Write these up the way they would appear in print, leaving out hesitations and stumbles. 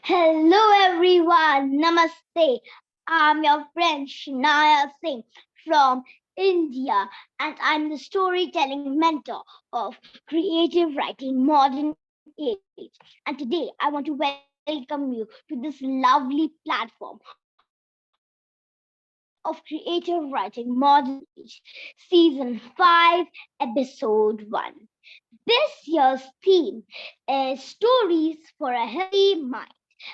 Hello everyone, Namaste. I'm your friend Shanaya Singh from India, and I'm the storytelling mentor of creative writing modern age. And today I want to welcome you to this lovely platform of creative writing modern age, season 5, episode 1. This year's theme is Stories for a Healthy Mind.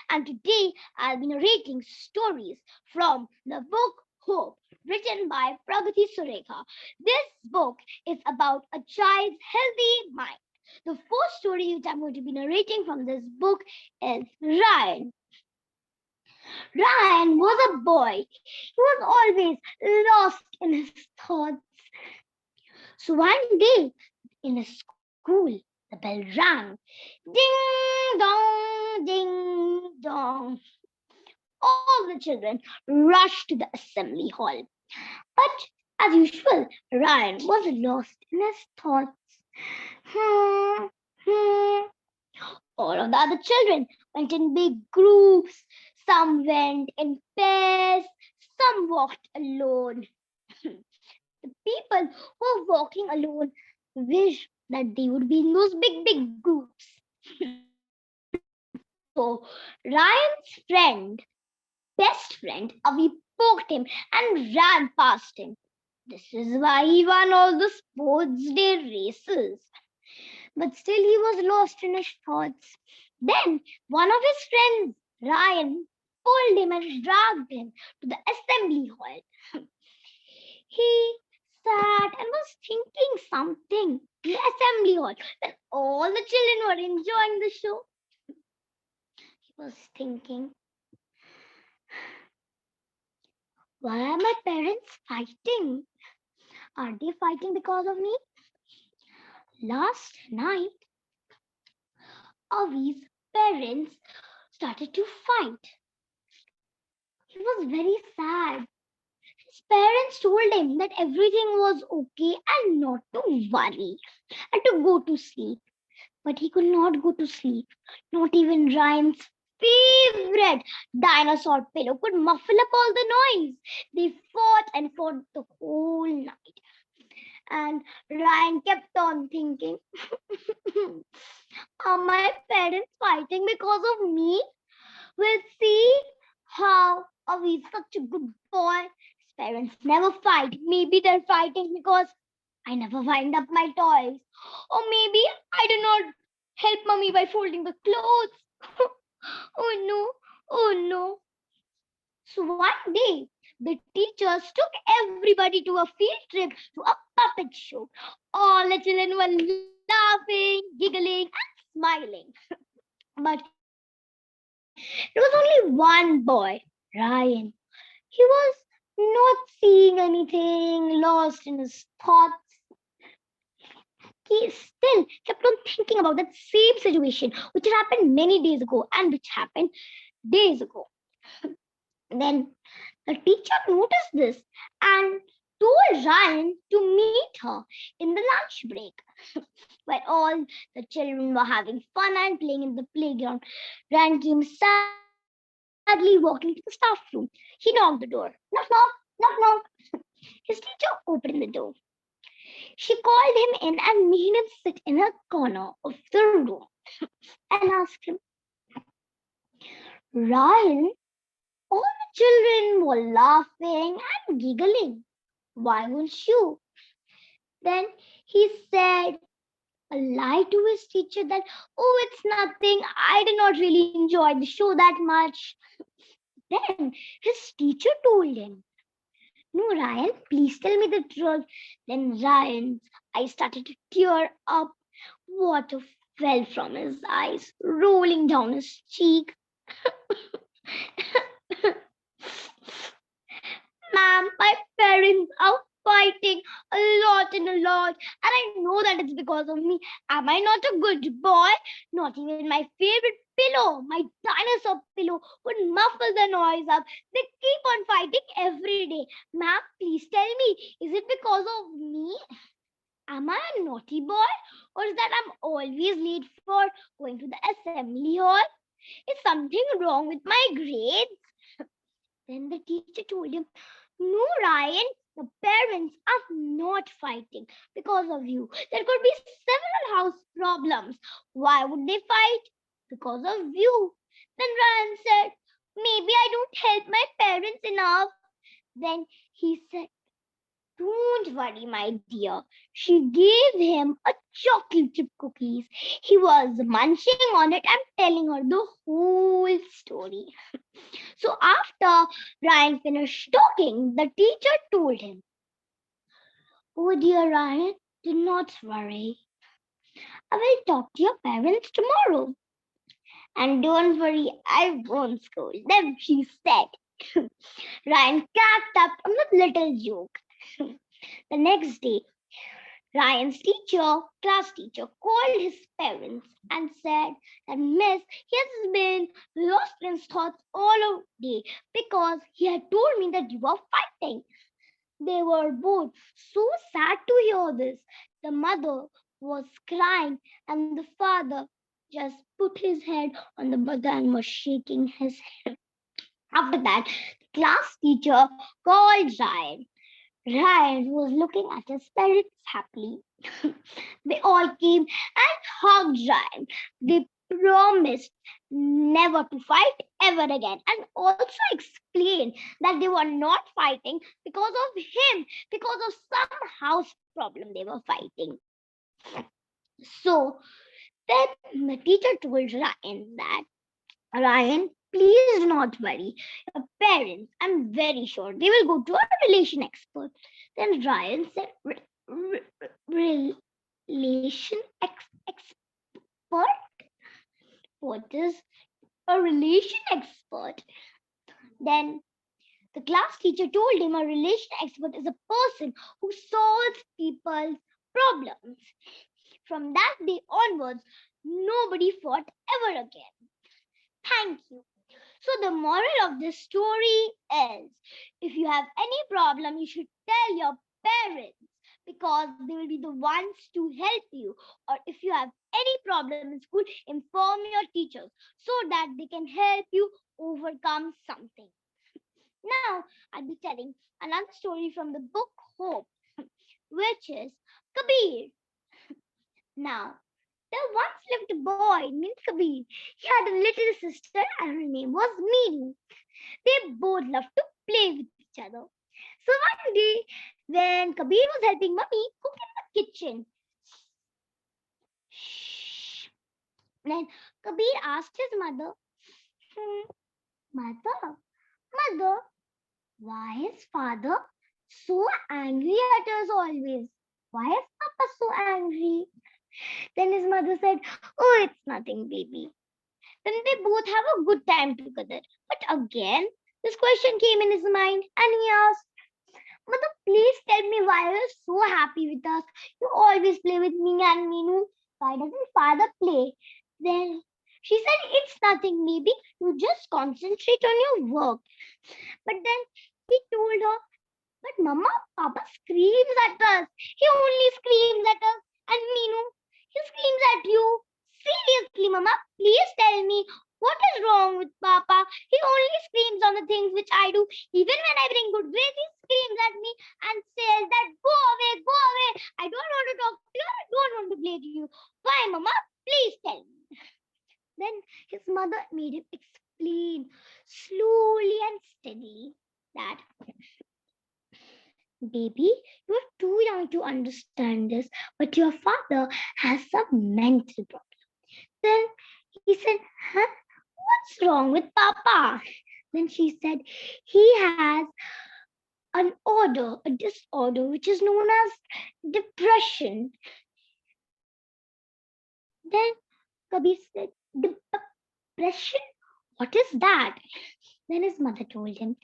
And today I'll be narrating stories from the book Hope, written by Pragati Surekha. This book is about a child's healthy mind. The first story which I'm going to be narrating from this book is Ryan was a boy. He was always lost in his thoughts. So one day in a school, the bell rang. Ding dong. All the children rushed to the assembly hall. But as usual, Ryan was lost in his thoughts. Hmm, hmm. All of the other children went in big groups. Some went in pairs. Some walked alone. The people who are walking alone wish that they would be in those big groups. So Ryan's best friend, Avi poked him and ran past him. This is why he won all the sports day races. But still he was lost in his thoughts. Then one of his friends, Ryan, pulled him and dragged him to the assembly hall. He sat and was thinking something in the assembly hall when all the children were enjoying the show. He was thinking, why are my parents fighting? Are they fighting because of me? Last night, Avi's parents started to fight. He was very sad. His parents told him that everything was okay and not to worry and to go to sleep. But he could not go to sleep. Not even Ryan's favorite dinosaur pillow could muffle up all the noise. They fought and fought the whole night. And Ryan kept on thinking, are my parents fighting because of me? We'll see how Avi's such a good boy. His parents never fight. Maybe they're fighting because I never wind up my toys. Or maybe I do not help mommy by folding the clothes. Oh no, oh no. So one day, the teachers took everybody to a field trip to a puppet show. All the children were laughing, giggling, and smiling. But there was only one boy, Ryan. He was not seeing anything, lost in his thoughts. He still kept on thinking about that same situation which had happened many days ago and which happened days ago. Then the teacher noticed this and told Ryan to meet her in the lunch break. While all the children were having fun and playing in the playground, Ryan came sadly walking to the staff room. He knocked the door. Knock, knock, knock, knock. His teacher opened the door. She called him in and made him sit in a corner of the room and asked him, Ryan, all the children were laughing and giggling. Why won't you? Then he said a lie to his teacher that, oh, it's nothing. I did not really enjoy the show that much. Then his teacher told him, no, Ryan, please tell me the truth. Then Ryan's eyes started to tear up. Water fell from his eyes, rolling down his cheek. Ma'am, my parents are fighting a lot and a lot, and I know that it's because of me. Am I not a good boy? Not even my favorite pillow, my dinosaur pillow, would muffle the noise up. They keep on fighting every day. Ma'am, please tell me, is it because of me? Am I a naughty boy? Or is that I'm always late for going to the assembly hall? Is something wrong with my grades? Then the teacher told him, no, Ryan, the parents are not fighting because of you. There could be several house problems. Why would they fight? Because of you. Then Ryan said, maybe I don't help my parents enough. Then he said, don't worry, my dear. She gave him a chocolate chip cookies. He was munching on it and telling her the whole story. So after Ryan finished talking, the teacher told him, oh dear Ryan, do not worry. I will talk to your parents tomorrow. And don't worry, I won't scold them, she said. Ryan cracked up on the little joke. The next day, Ryan's class teacher, called his parents and said that Miss, he has been lost in his thoughts all day because he had told me that you were fighting. They were both so sad to hear this. The mother was crying, and the father just put his head on the mother and was shaking his head. After that, the class teacher called Ryan. Ryan was looking at his parents happily. They all came and hugged Ryan. They promised never to fight ever again and also explained that they were not fighting because of him, because of some house problem they were fighting. So then the teacher told Ryan that Ryan, please do not worry. Your parents, I'm very sure they will go to a relation expert. Then Ryan said, relation expert? What is a relation expert? Then the class teacher told him a relation expert is a person who solves people's problems. From that day onwards, nobody fought ever again. Thank you. So, the moral of this story is if you have any problem, you should tell your parents because they will be the ones to help you. Or if you have any problem in school, inform your teachers so that they can help you overcome something. Now, I'll be telling another story from the book Hope, which is Kabir. Now, there once lived a boy named Kabir. He had a little sister and her name was Meenu. They both loved to play with each other. So one day, when Kabir was helping Mummy cook in the kitchen, shh, then Kabir asked his mother, Mother, Mother, why is father so angry at us always? Why is Papa so angry? Then his mother said, oh, it's nothing, baby. Then they both have a good time together. But again, this question came in his mind and he asked, Mother, please tell me why you're so happy with us. You always play with me and Meenu. Why doesn't father play? Then she said, it's nothing, baby. You just concentrate on your work. But then he told her, but Mama, Papa screams at us. He only screams at us. And Meenu, he screams at you. Seriously, Mama, please tell me what is wrong with Papa. He only screams on the things which I do. Even when I bring good grades, he screams at me and says that go away, go away. I don't want to talk to you. I don't want to play to you. Why, Mama? Please tell me. Then his mother made him explain slowly and steadily that baby, you are too young to understand this, but your father has some mental problem. Then he said, huh? What's wrong with Papa? Then she said, he has an order, a disorder, which is known as depression. Then Kabir said, depression? What is that? Then his mother told him,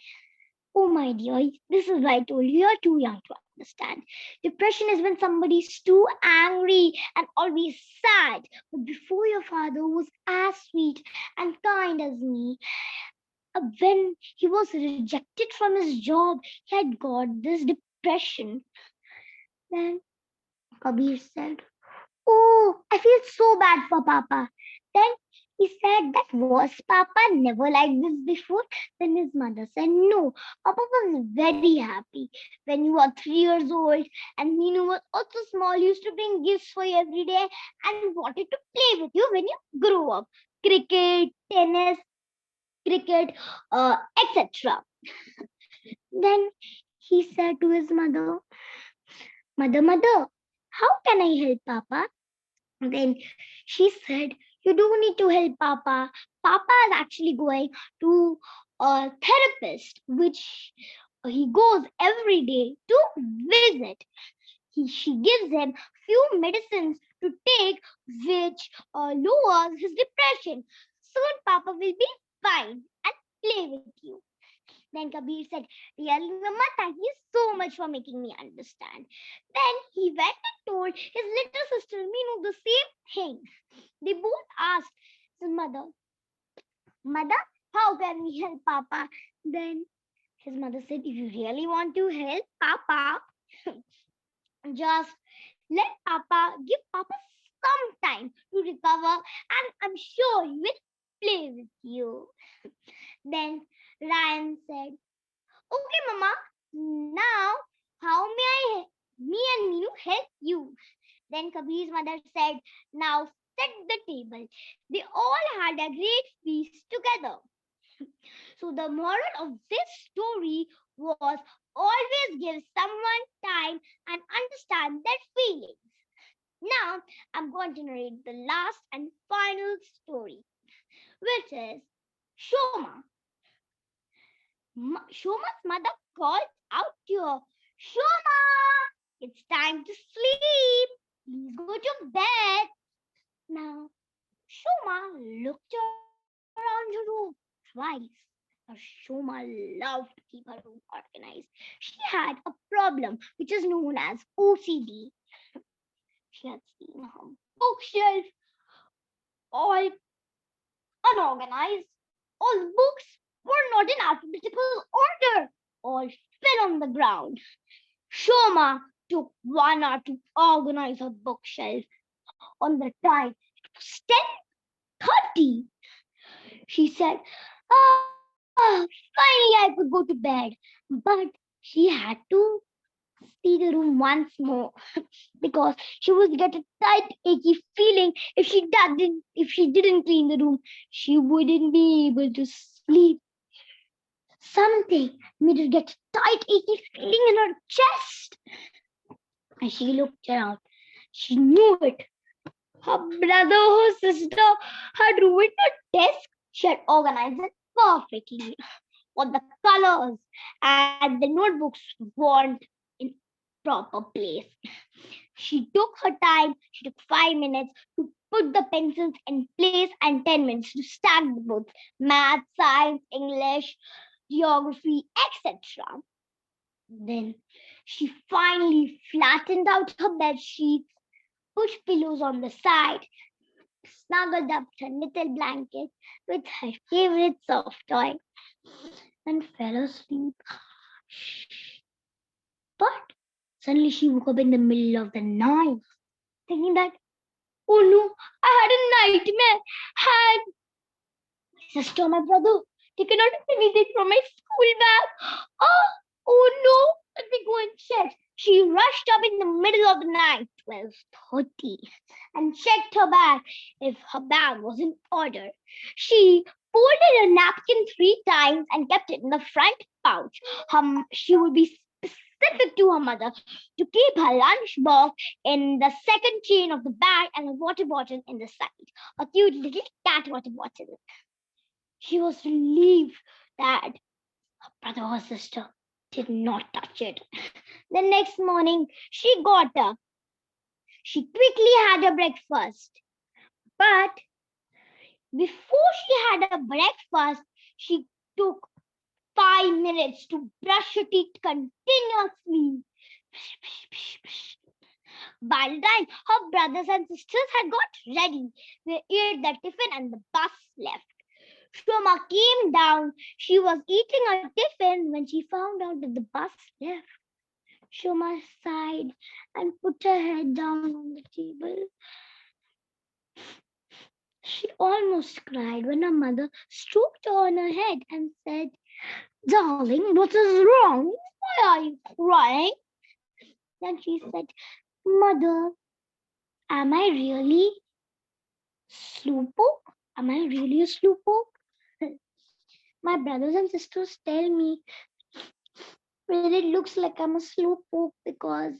oh, my dear, this is why I told you you're too young to understand. Depression is when somebody's too angry and always sad. But before your father was as sweet and kind as me, when he was rejected from his job, he had got this depression. Then Kabir said, oh, I feel so bad for Papa. Then He said that was Papa never liked this before. Then his mother said, no, Papa was very happy when you were 3 years old, and Meenu was also small, used to bring gifts for you every day and wanted to play with you when you grew up. Cricket, tennis, cricket, etc. Then he said to his mother, Mother, how can I help Papa? Then she said, you don't need to help Papa. Papa is actually going to a therapist, which he goes every day to visit. She gives him few medicines to take, which lowers his depression. Soon Papa will be fine and play with you. Then Kabir said, really, Mama, thank you so much for making me understand. Then he went and told his little sister Meenu the same thing. They both asked his Mother, how can we help Papa? Then his mother said, if you really want to help Papa, just let Papa, give Papa some time to recover, and I'm sure he will play with you. Then Ryan said, okay, Mama, now how may me and Meenu help you? Then Kabir's mother said, now set the table. They all had a great feast together. So the moral of this story was always give someone time and understand their feelings. Now I'm going to narrate the last and final story, which is Shoma. Shoma's mother called out to her, Shoma, it's time to sleep. Please go to bed. Now, Shoma looked around her room twice. Now, Shoma loved to keep her room organized. She had a problem which is known as OCD. She had seen her bookshelf all unorganized. All the books were not in alphabetical order. All fell on the ground. Shoma took 1 hour to organize her bookshelf. On the time it was 10:30, she said, finally I could go to bed. But she had to see the room once more because she would get a tight, achy feeling if she didn't clean the room, she wouldn't be able to sleep. Something made her get a tight, achy feeling in her chest. And she looked around. She knew it. Her brother or sister had ruined her desk. She had organized it perfectly. All the colors and the notebooks weren't in proper place. She took her time. She took 5 minutes to put the pencils in place and 10 minutes to stack the books. Math, science, English, geography, etc. Then she finally flattened out her bed sheets, pushed pillows on the side, snuggled up her little blanket with her favorite soft toy, and fell asleep. But suddenly she woke up in the middle of the night, thinking that, oh no, I had a nightmare. Had my sister or my brother taken out anything from my school bag? Oh no, let me go and check. She rushed up in the middle of the night, 12:30, and checked her bag if her bag was in order. She folded her napkin 3 times and kept it in the front pouch. She would be specific to her mother to keep her lunch box in the second chain of the bag and a water bottle in the side, a cute little cat water bottle. She was relieved that her brother or sister did not touch it. The next morning, she got up. She quickly had her breakfast. But before she had her breakfast, she took 5 minutes to brush her teeth continuously. By the time her brothers and sisters had got ready, they ate their tiffin and the bus left. Shoma came down. She was eating her tiffin when she found out that the bus left. Shoma sighed and put her head down on the table. She almost cried when her mother stroked her on her head and said, "Darling, what is wrong? Why are you crying?" Then she said, "Mother, am I really slowpoke? Am I really a slowpoke? My brothers and sisters tell me that it looks like I'm a slowpoke because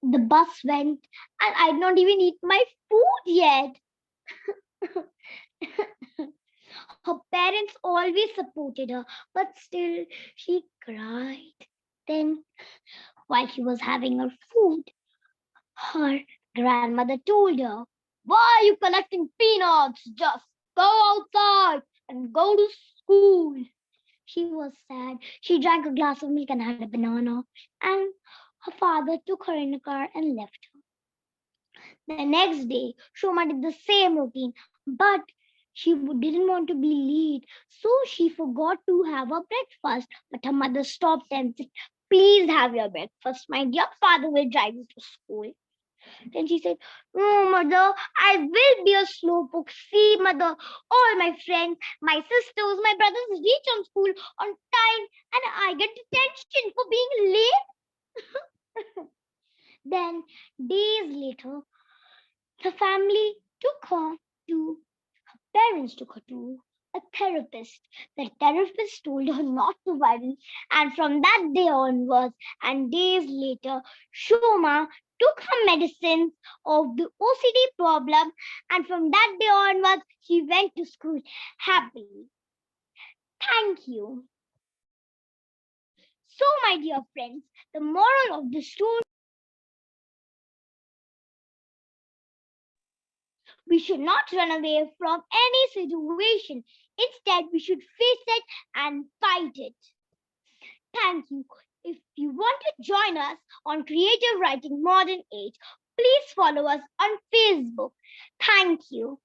the bus went and I'd not even eat my food yet." Her parents always supported her, but still she cried. Then, while she was having her food, her grandmother told her, "Why are you collecting peanuts? Just go outside and go to school." She was sad. She drank a glass of milk and had a banana, and her father took her in a car and left her. The next day, Shoma did the same routine, but she didn't want to be late, so she forgot to have her breakfast. But her mother stopped and said, "Please have your breakfast, my dear. Father will drive you to school." Then she said, "No, mother, I will be a slowpoke. See, mother, all my friends, my sisters, my brothers reach on school on time, and I get detention for being late." Then, days later, the family took her to parents took her to a therapist. The therapist told her not to worry, and from that day onwards, and days later, Shoma took her medicines of the OCD problem, and from that day onwards, she went to school happily. Thank you. So, my dear friends, the moral of the story: we should not run away from any situation. Instead, we should face it and fight it. Thank you. If you want to join us on Creative Writing Modern Age, please follow us on Facebook. Thank you.